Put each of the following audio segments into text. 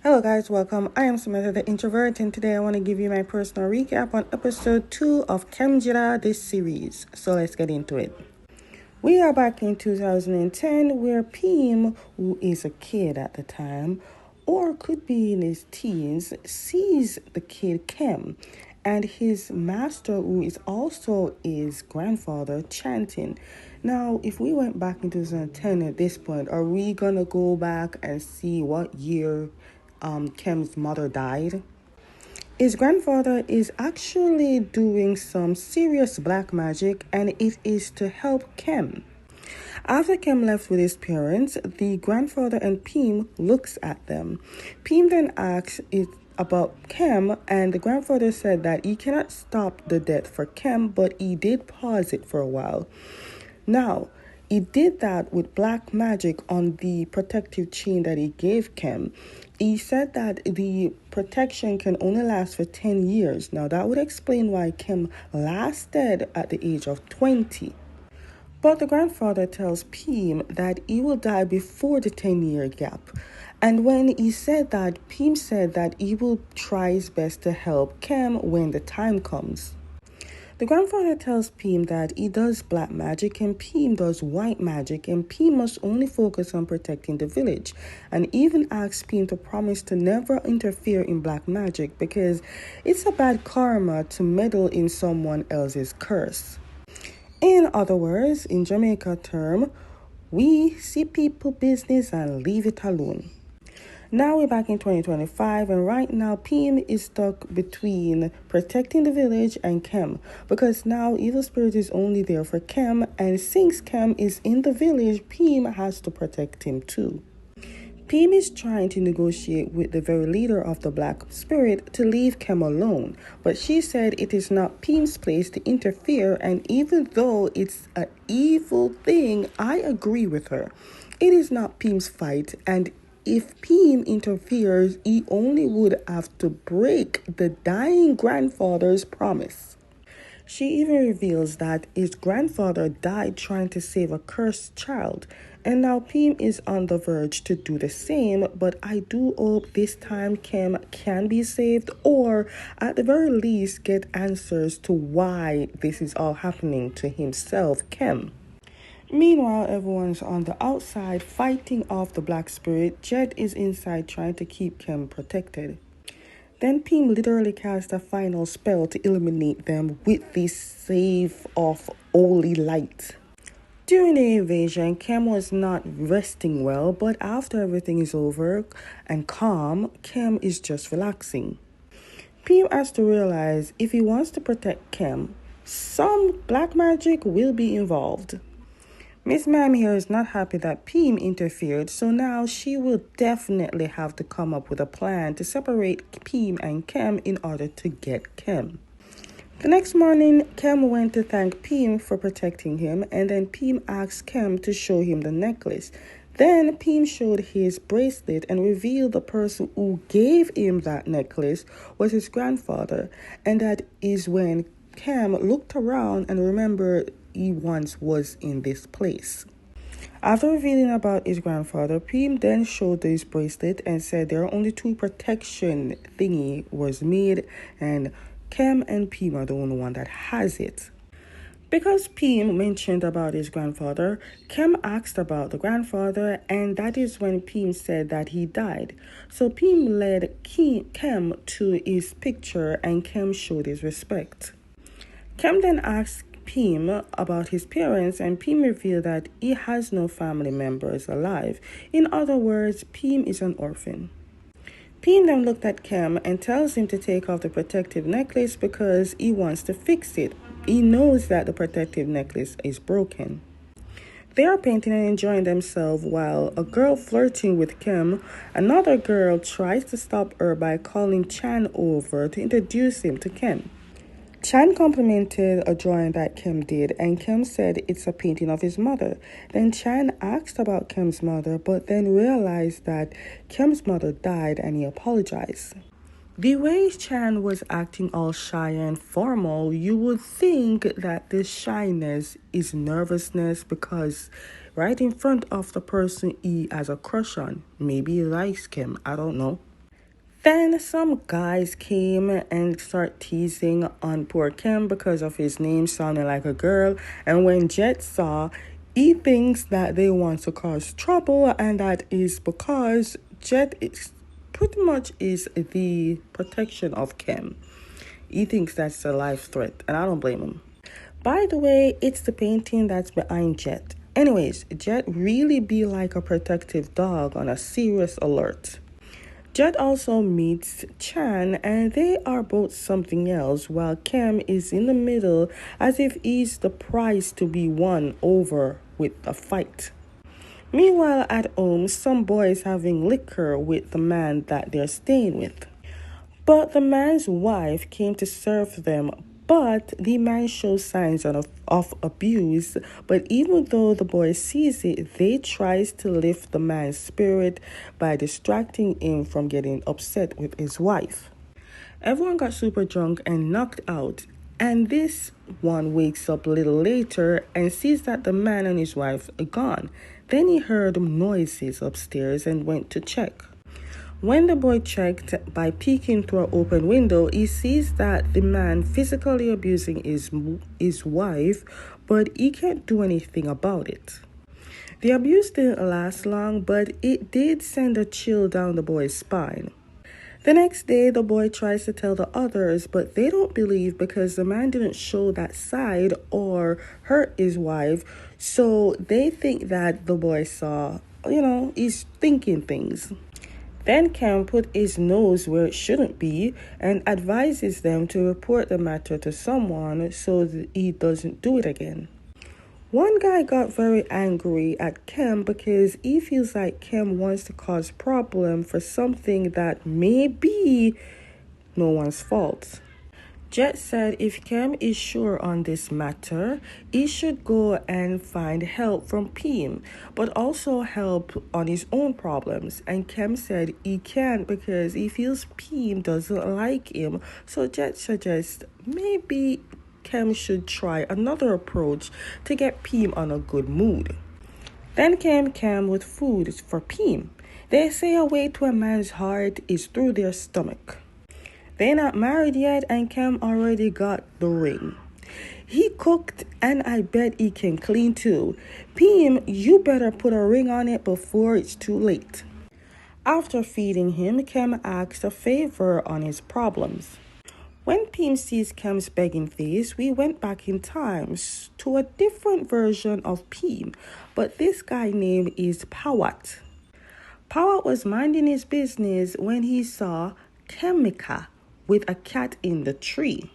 Hello guys, welcome. I am Samantha the Introvert, and today I want to give you my personal recap on episode 2 of Khemjira, this series. So let's get into it. We are back in 2010 where Pim, who is a kid at the time, or could be in his teens, sees the kid Chem and his master, who is also his grandfather, chanting. Now, if we went back in 2010 at this point, are we gonna go back and see what year Chem's mother died? His grandfather is actually doing some serious black magic, and it is to help Chem. After Chem left with his parents, the grandfather and Pim looks at them. Pim then asks it about Chem, and the grandfather said that he cannot stop the death for Chem, but he did pause it for a while. Now, he did that with black magic on the protective chain that he gave Chem. He said that the protection can only last for 10 years. Now, that would explain why Chem lasted at the age of 20. But the grandfather tells Pim that he will die before the 10-year gap. And when he said that, Pim said that he will try his best to help Chem when the time comes. The grandfather tells Pim that he does black magic and Pim does white magic, and Pim must only focus on protecting the village, and even asks Pim to promise to never interfere in black magic because it's a bad karma to meddle in someone else's curse. In other words, in Jamaica term, we see people business and leave it alone. Now we're back in 2025, and right now Pim is stuck between protecting the village and Chem, because now evil spirit is only there for Chem, and since Chem is in the village, Pim has to protect him too. Pim is trying to negotiate with the very leader of the black spirit to leave Chem alone, but she said it is not Pim's place to interfere, and even though it's an evil thing, I agree with her. It is not Pim's fight, and if Pim interferes, he only would have to break the dying grandfather's promise. She even reveals that his grandfather died trying to save a cursed child, and now Pim is on the verge to do the same, but I do hope this time Chem can be saved, or at the very least get answers to why this is all happening to himself, Chem. Meanwhile, everyone's on the outside fighting off the black spirit. Jed is inside trying to keep Chem protected. Then Pim literally cast a final spell to eliminate them with the save of holy light. During the invasion, Chem was not resting well, but after everything is over and calm, Chem is just relaxing. Pim has to realize if he wants to protect Chem, some black magic will be involved. Miss Ma'am here is not happy that Pim interfered, so now she will definitely have to come up with a plan to separate Pim and Chem in order to get Chem. The next morning, Chem went to thank Pim for protecting him, and then Pim asked Chem to show him the necklace. Then Pim showed his bracelet and revealed the person who gave him that necklace was his grandfather, and that is when Chem looked around and remembered he once was in this place. After revealing about his grandfather, Pim then showed his bracelet and said there are only 2 protection thingy was made, and Chem and Pim are the only one that has it. Because Pim mentioned about his grandfather, Chem asked about the grandfather, and that is when Pim said that he died. So Pim led Chem to his picture, and Chem showed his respect. Chem then asked Pim about his parents, and Pim revealed that he has no family members alive. In other words, Pim is an orphan. Pim then looked at Chem and tells him to take off the protective necklace because he wants to fix it. He knows that the protective necklace is broken. They are painting and enjoying themselves while a girl flirting with Chem, another girl tries to stop her by calling Chan over to introduce him to Chem. Chan complimented a drawing that Chem did, and Chem said it's a painting of his mother. Then Chan asked about Chem's mother, but then realized that Chem's mother died, and he apologized. The way Chan was acting all shy and formal, you would think that this shyness is nervousness because right in front of the person he has a crush on. Maybe he likes Chem, I don't know. Then some guys came and start teasing on poor Chem because of his name sounding like a girl. And when Jet saw, he thinks that they want to cause trouble, and that is because Jet is pretty much is the protection of Chem. He thinks that's a life threat, and I don't blame him. By the way, it's the painting that's behind Jet. Anyways, Jet really be like a protective dog on a serious alert. Jet also meets Chan, and they are both something else, while Chem is in the middle as if he's the prize to be won over with a fight. Meanwhile, at home, some boys having liquor with the man that they're staying with. But the man's wife came to serve them, but the man shows signs of abuse. But even though the boy sees it, they tries to lift the man's spirit by distracting him from getting upset with his wife. Everyone got super drunk and knocked out, and this one wakes up a little later and sees that the man and his wife are gone. Then he heard noises upstairs and went to check. When the boy checked by peeking through an open window, he sees that the man physically abusing his wife, but he can't do anything about it. The abuse didn't last long, but it did send a chill down the boy's spine. The next day, the boy tries to tell the others, but they don't believe because the man didn't show that side or hurt his wife, so they think that the boy saw, he's thinking things. Then Cam put his nose where it shouldn't be and advises them to report the matter to someone so that he doesn't do it again. One guy got very angry at Cam because he feels like Cam wants to cause problem for something that may be no one's fault. Jet said if Cam is sure on this matter, he should go and find help from Pim, but also help on his own problems. And Cam said he can't because he feels Pim doesn't like him. So Jet suggests maybe Cam should try another approach to get Pim on a good mood. Then Cam with food for Pim. They say a way to a man's heart is through their stomach. They're not married yet, and Cam already got the ring. He cooked, and I bet he can clean too. Pim, you better put a ring on it before it's too late. After feeding him, Cam asked a favor on his problems. When Pim sees Cam's begging face, we went back in time to a different version of Pim, but this guy name is Pawat. Pawat was minding his business when he saw Khemjira with a cat in the tree.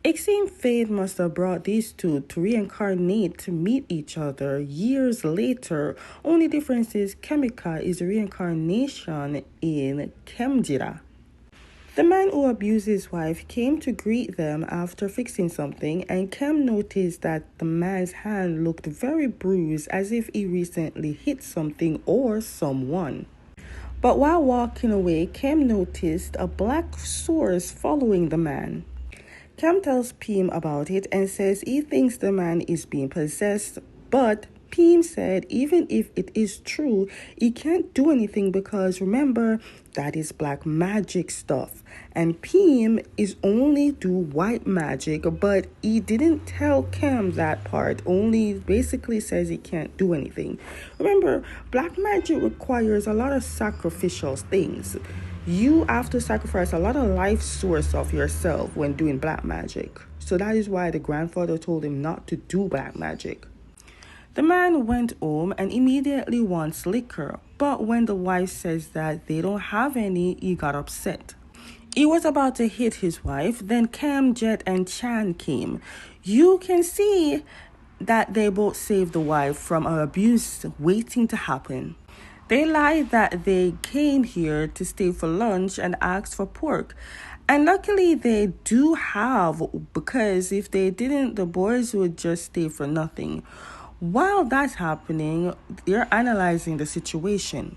It seemed fate must have brought these two to reincarnate to meet each other years later. Only difference is Khemjira is a reincarnation in Khemjira. The man who abused his wife came to greet them after fixing something, and Chem noticed that the man's hand looked very bruised as if he recently hit something or someone. But while walking away, Chem noticed a black source following the man. Chem tells Pim about it and says he thinks the man is being possessed, but Pim said even if it is true, he can't do anything because remember, that is black magic stuff. And Pim is only do white magic, but he didn't tell Chem that part, only basically says he can't do anything. Remember, black magic requires a lot of sacrificial things. You have to sacrifice a lot of life source of yourself when doing black magic. So that is why the grandfather told him not to do black magic. The man went home and immediately wants liquor, but when the wife says that they don't have any, he got upset. He was about to hit his wife, then Cam, Jet, and Chan came. You can see that they both saved the wife from an abuse waiting to happen. They lied that they came here to stay for lunch and asked for pork. And luckily they do have, because if they didn't, the boys would just stay for nothing. While that's happening, they're analyzing the situation.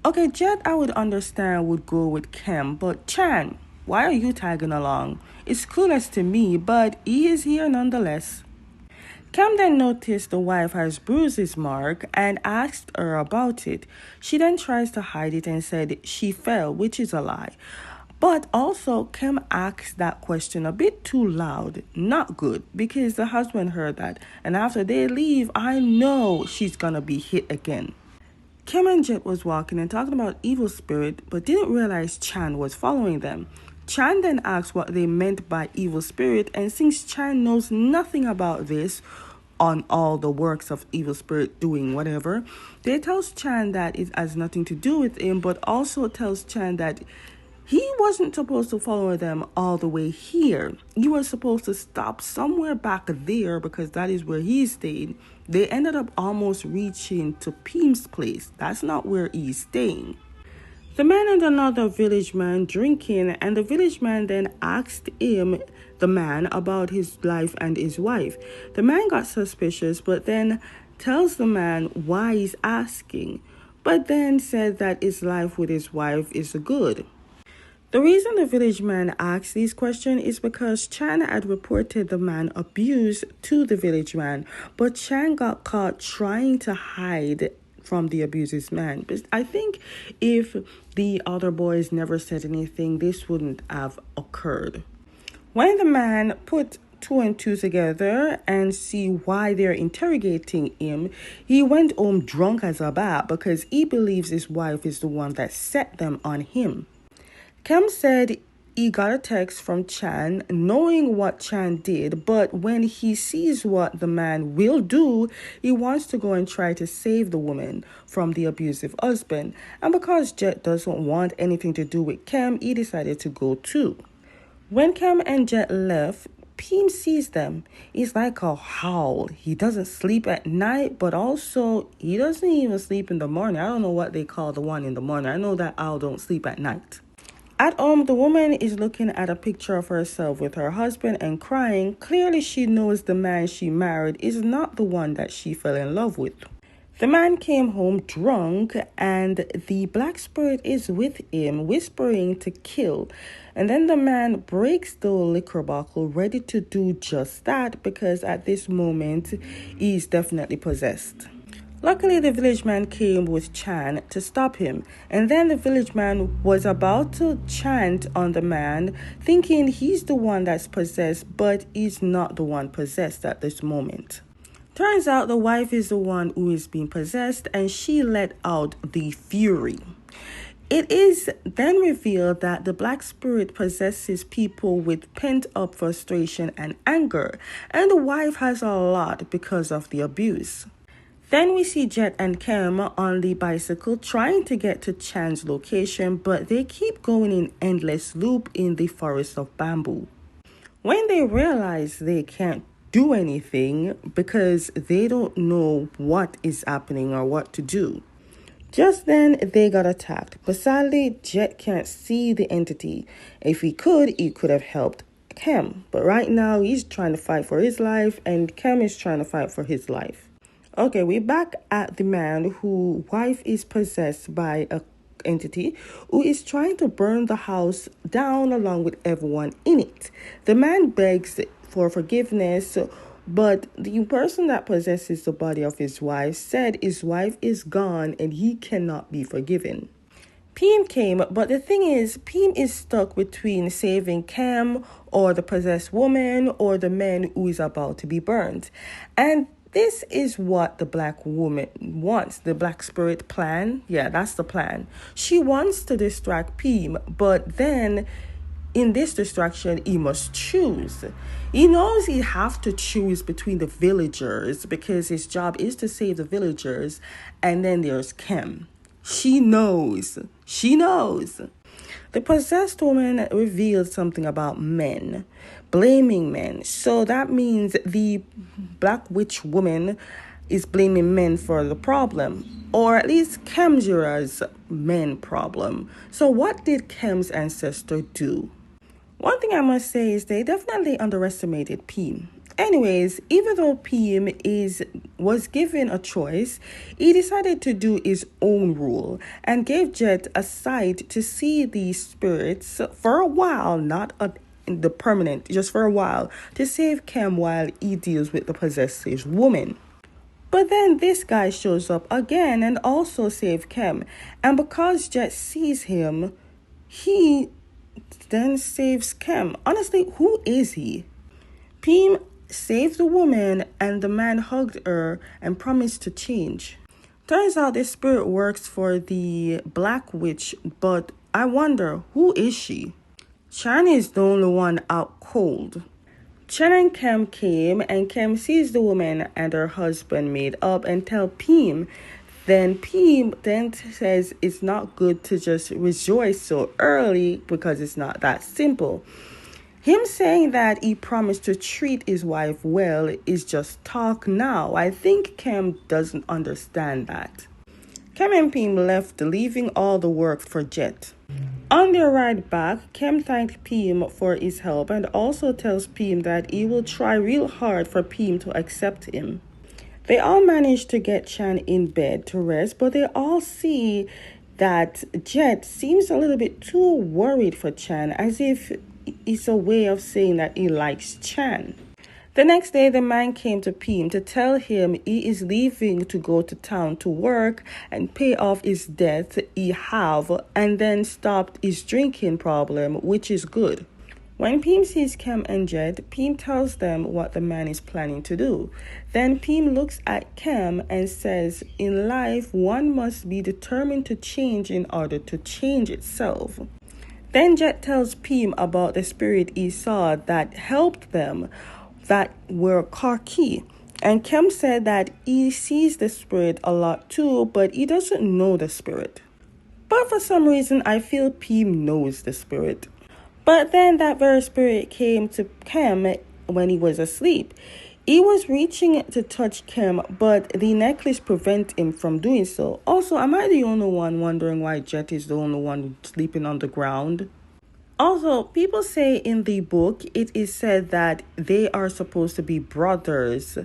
Okay, Jet, I would understand would go with Chem, but Chan, why are you tagging along? It's clueless to me, but he is here nonetheless. Cam then noticed the wife has bruises mark and asked her about it. She then tries to hide it and said she fell, which is a lie. But also, Cam asked that question a bit too loud. Not good, because the husband heard that. And after they leave, I know she's gonna be hit again. Chem and Jet was walking and talking about evil spirit, but didn't realize Chan was following them. Chan then asked what they meant by evil spirit, and since Chan knows nothing about this, on all the works of evil spirit doing whatever, they tells Chan that it has nothing to do with him, but also tells Chan that he wasn't supposed to follow them all the way here. He was supposed to stop somewhere back there because that is where he stayed. They ended up almost reaching to Peem's place. That's not where he's staying. The man and another village man drinking, and the village man then asked the man, about his life and his wife. The man got suspicious, but then tells the man why he's asking, but then said that his life with his wife is good. The reason the village man asked these questions is because Chan had reported the man abuse to the village man, but Chan got caught trying to hide from the abuser's man. But I think if the other boys never said anything, this wouldn't have occurred. When the man put 2 and 2 together and see why they're interrogating him, he went home drunk as a bat because he believes his wife is the one that set them on him. Chem said he got a text from Chan knowing what Chan did, but when he sees what the man will do, he wants to go and try to save the woman from the abusive husband. And because Jet doesn't want anything to do with Chem, he decided to go too. When Chem and Jet left, Peem sees them. He's like a howl. He doesn't sleep at night, but also he doesn't even sleep in the morning. I don't know what they call the one in the morning. I know that owl don't sleep at night. At home, the woman is looking at a picture of herself with her husband and crying. Clearly, she knows the man she married is not the one that she fell in love with. The man came home drunk and the black spirit is with him, whispering to kill. And then the man breaks the liquor bottle, ready to do just that because at this moment, he's definitely possessed. Luckily, the village man came with Chan to stop him, and then the village man was about to chant on the man, thinking he's the one that's possessed, but he's not the one possessed at this moment. Turns out the wife is the one who is being possessed, and she let out the fury. It is then revealed that the black spirit possesses people with pent-up frustration and anger, and the wife has a lot because of the abuse. Then we see Jet and Chem on the bicycle trying to get to Chan's location, but they keep going in endless loop in the forest of bamboo. When they realize they can't do anything because they don't know what is happening or what to do, just then they got attacked. But sadly, Jet can't see the entity. If he could have helped Chem. But right now, he's trying to fight for his life, and Chem is trying to fight for his life. Okay, we're back at the man whose wife is possessed by an entity who is trying to burn the house down along with everyone in it. The man begs for forgiveness, but the person that possesses the body of his wife said his wife is gone and he cannot be forgiven. Peem came, but the thing is, Peem is stuck between saving Chem or the possessed woman or the man who is about to be burned. And this is what the black woman wants, the black spirit plan. Yeah, that's the plan. She wants to distract Peem, but then in this distraction, he must choose. He knows he have to choose between the villagers because his job is to save the villagers. And then there's Chem. She knows. The possessed woman revealed something about men, blaming men. So that means the black witch woman is blaming men for the problem, or at least Khemjira's men problem. So what did Chem's ancestor do? One thing I must say is they definitely underestimated Peem. Anyways, even though Peem was given a choice, he decided to do his own rule and gave Jet a sight to see these spirits for a while, not the permanent, just for a while, to save Chem while he deals with the possessive woman. But then this guy shows up again and also saves Chem. And because Jet sees him, he then saves Chem. Honestly, who is he? Pim saved the woman and the man hugged her and promised to change. Turns out this spirit works for the Black Witch, but I wonder, who is she? Chan is the only one out cold. Chen and Chem came, and Chem sees the woman and her husband made up and tell Pim. Then Pim then says it's not good to just rejoice so early because it's not that simple. Him saying that he promised to treat his wife well is just talk now. I think Chem doesn't understand that. Chem and Pim left, leaving all the work for Jet. On their ride back, Chem thanked Pim for his help and also tells Pim that he will try real hard for Pim to accept him. They all manage to get Chan in bed to rest, but they all see that Jet seems a little bit too worried for Chan, as if it's a way of saying that he likes Chan. The next day, the man came to Pim to tell him he is leaving to go to town to work and pay off his debt he have, and then stopped his drinking problem, which is good. When Pim sees Chem and Jet, Pim tells them what the man is planning to do. Then Pim looks at Chem and says, in life, one must be determined to change in order to change itself. Then Jet tells Pim about the spirit he saw that helped them, that were Karki. And Chem said that he sees the spirit a lot too, but he doesn't know the spirit. But for some reason, I feel Pim knows the spirit. But then that very spirit came to Chem when he was asleep. He was reaching to touch Chem, but the necklace prevented him from doing so. Also, am I the only one wondering why Jet is the only one sleeping on the ground? Also, people say in the book, it is said that they are supposed to be brothers,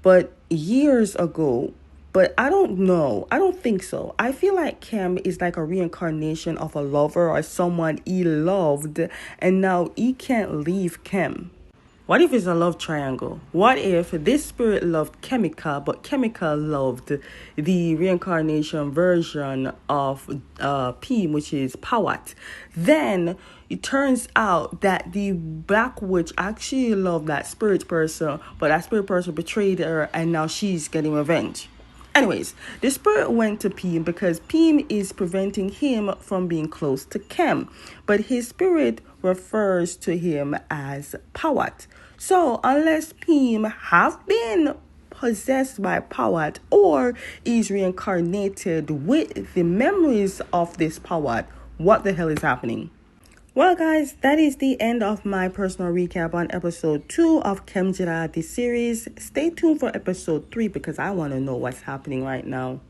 but years ago. But I don't know. I don't think so. I feel like Chem is like a reincarnation of a lover or someone he loved, and now he can't leave Chem. What if it's a love triangle? What if this spirit loved Chemica, but Chemica loved the reincarnation version of P, which is Pawat? Then it turns out that the Black Witch actually loved that spirit person, but that spirit person betrayed her, and now she's getting revenge. Anyways, the spirit went to Pim because Pim is preventing him from being close to Chem, but his spirit refers to him as Pawat. So unless Pim have been possessed by Pawat or is reincarnated with the memories of this Pawat, what the hell is happening? Well, guys, that is the end of my personal recap on episode 2 of Khemjira, the series. Stay tuned for episode 3 because I want to know what's happening right now.